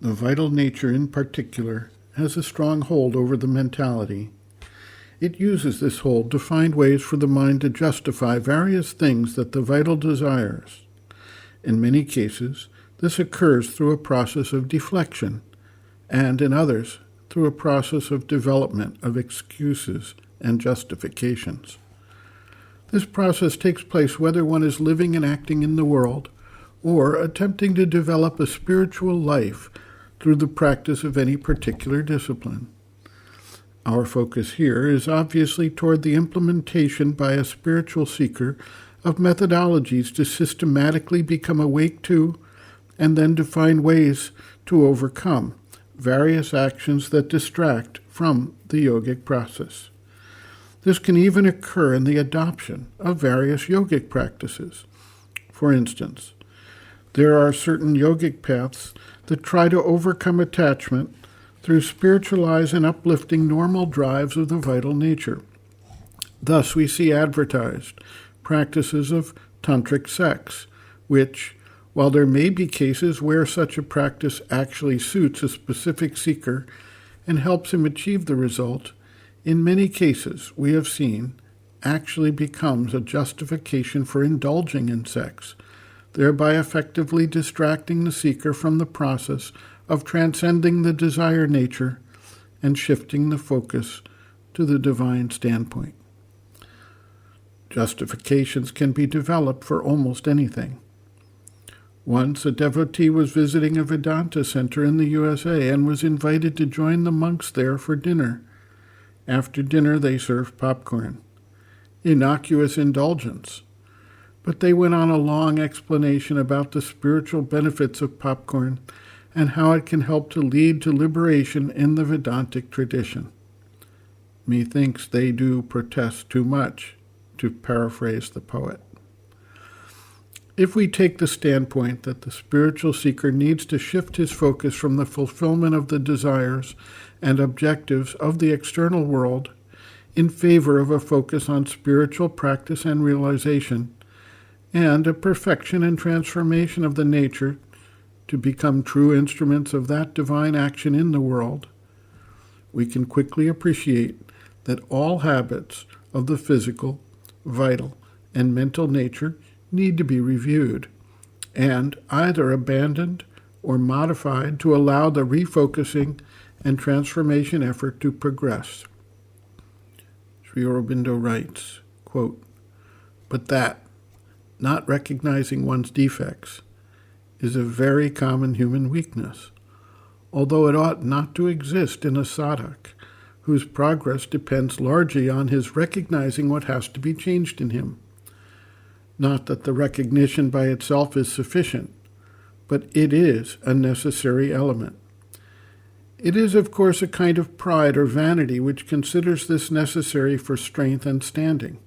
the vital nature in particular, has a strong hold over the mentality. It uses this hold to find ways for the mind to justify various things that the vital desires. In many cases, this occurs through a process of deflection, and in others, through a process of development of excuses and justifications. This process takes place whether one is living and acting in the world or attempting to develop a spiritual life through the practice of any particular discipline. Our focus here is obviously toward the implementation by a spiritual seeker of methodologies to systematically become awake to and then to find ways to overcome various actions that distract from the yogic process. This can even occur in the adoption of various yogic practices. For instance, there are certain yogic paths that try to overcome attachment through spiritualized and uplifting normal drives of the vital nature. Thus, we see advertised practices of tantric sex, which, while there may be cases where such a practice actually suits a specific seeker and helps him achieve the result, in many cases we have seen actually becomes a justification for indulging in sex, thereby effectively distracting the seeker from the process of transcending the desire nature and shifting the focus to the divine standpoint. Justifications can be developed for almost anything. Once, a devotee was visiting a Vedanta center in the USA and was invited to join the monks there for dinner. After dinner, they served popcorn. Innocuous indulgence. But they went on a long explanation about the spiritual benefits of popcorn and how it can help to lead to liberation in the Vedantic tradition. Methinks they do protest too much, to paraphrase the poet. If we take the standpoint that the spiritual seeker needs to shift his focus from the fulfillment of the desires and objectives of the external world in favor of a focus on spiritual practice and realization, and a perfection and transformation of the nature to become true instruments of that divine action in the world, we can quickly appreciate that all habits of the physical, vital, and mental nature need to be reviewed and either abandoned or modified to allow the refocusing and transformation effort to progress. Sri Aurobindo writes, quote, "But that, not recognizing one's defects, is a very common human weakness, although it ought not to exist in a sadhak whose progress depends largely on his recognizing what has to be changed in him. Not that the recognition by itself is sufficient, but it is a necessary element. It is, of course, a kind of pride or vanity which considers this necessary for strength and standing.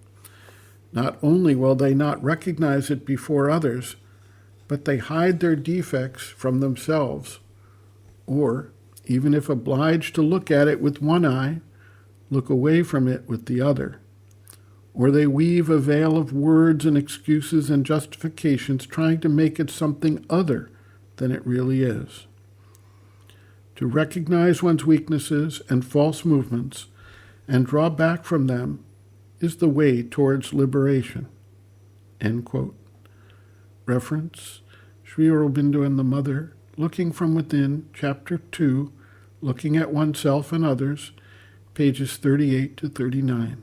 Not only will they not recognize it before others, but they hide their defects from themselves, or, even if obliged to look at it with one eye, look away from it with the other. Or they weave a veil of words and excuses and justifications trying to make it something other than it really is. To recognize one's weaknesses and false movements and draw back from them is the way towards liberation." End quote. Reference, Sri Aurobindo and the Mother, Looking from Within, Chapter 2, Looking at Oneself and Others, pages 38 to 39.